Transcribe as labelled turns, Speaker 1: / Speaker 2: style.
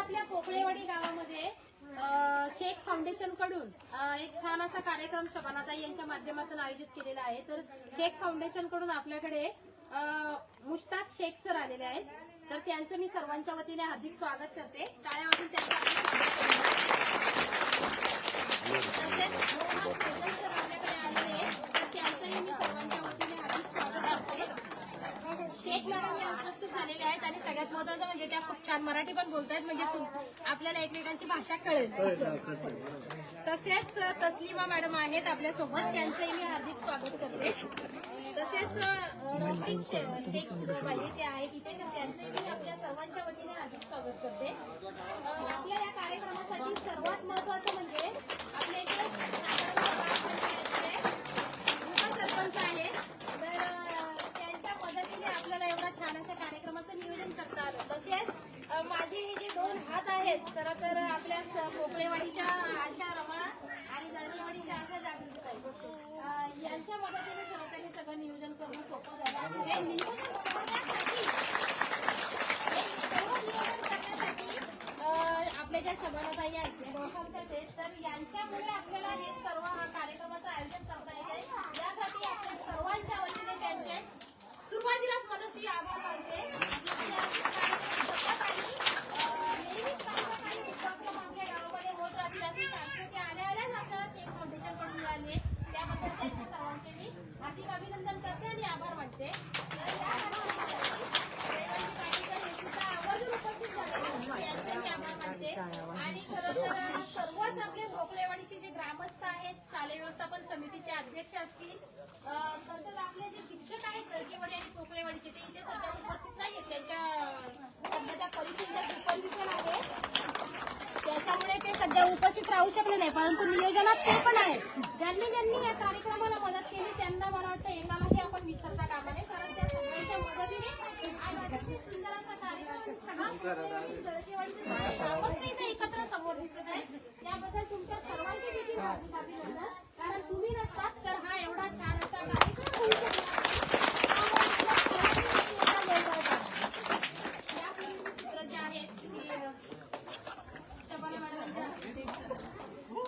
Speaker 1: आपल्या पोकळेवाडी गावामध्ये शेख फाउंडेशन कडून एक छान असा कार्यक्रम शबानाताई यांच्या माध्यमातून आयोजित केलेला आहे। तर शेख फाउंडेशन कडून आपल्याकडे मुश्ताक शेख सर आलेले आहेत, तर त्यांचं मी सर्वांच्या वतीने हार्दिक स्वागत करते। टाळ्या वाजून त्यांचं आपल्याकडे आलेले आहेत, तर त्यांचंही मी सर्वांच्या वतीने हार्दिक स्वागत करते। शेख मॅडम या उपस्थित झालेले आहेत आणि सगळ्यात महत्त्वाचं म्हणजे त्या खूप छान मराठी पण बोलतायत, म्हणजे आपल्याला एकमेकांची भाषा कळेल। तसेच तस्लिमा मॅडम आहेत आपल्यासोबत, त्यांचंही मी हार्दिक स्वागत करते। तसेच रफिक शेख बाई ते आहेत इथे, तर त्यांचंही मी आपल्या सर्वांच्या वतीने हार्दिक स्वागत करते। आपल्या या कार्यक्रमासाठी सर्वात महत्त्वाचं म्हणजे आपल्या इथे उपसरपंच आहेत, तर त्यांच्या मदतीने आपल्याला एवढा छान अशा कार्यक्रमाचं नियोजन करता आलं। तसेच माझे हे जे दोन हात आहेत तर आपल्या पोकळेवाडीच्या आशा रमा आणि दळणेवाडीच्या आशा जागृती यांच्या मदतीने खरं त्यांनी सगळं नियोजन करणं सोपं झालं आणि हे नियोजन करण्यासाठी आपल्या ज्या शबानाताई आहेत तर यांच्यामुळे आपल्याला हे सर्व हा कार्यक्रमाचं आयोजन करता येईल। यासाठी आपल्या सर्वांच्या वतीने त्यांचे सुरुवातीलाच मनस्वी आभार मानते। नेहमीच काही उपक्रम आपल्या गावामध्ये होत राहतील अशी सांस्कृतिक आल्याच आपल्याला शेख फाउंडेशन कडून मिळाली, त्याबद्दल त्यांच्या सर्वांचे मी हार्दिक अभिनंदन करते आणि आभार मानते। तर या कार्यक्रमासाठी हे सुद्धा आवर्जून उपस्थित झाले यांचे मी आभार मानते। आणि खरं तर सर्वच आपले पोकळेवाडीचे जे ग्रामस्थ आहेत, शालेय व्यवस्थापन समितीचे अध्यक्ष असतील, तसंच आपले जे शिक्षक आहेत दळकेवाडी आणि पोकळेवाडीचे ते इथे सध्या उपस्थित नाहीये, त्यांच्या सध्या त्या परीक्षेच्या सुपरविजन आहे त्याच्यामुळे ते सध्या उपस्थित राहू शकले नाही, परंतु नियोजनात ते पण आहेत। ज्यांनी या कार्यक्रमाला मदत केली त्यांना मला वाटतं एकालाही आपण विसरता कामा नये, कारण त्या सगळ्यांच्या मदतीने आज सुंदर असा कार्यक्रम सगळा दळकेवाडीचे एकत्र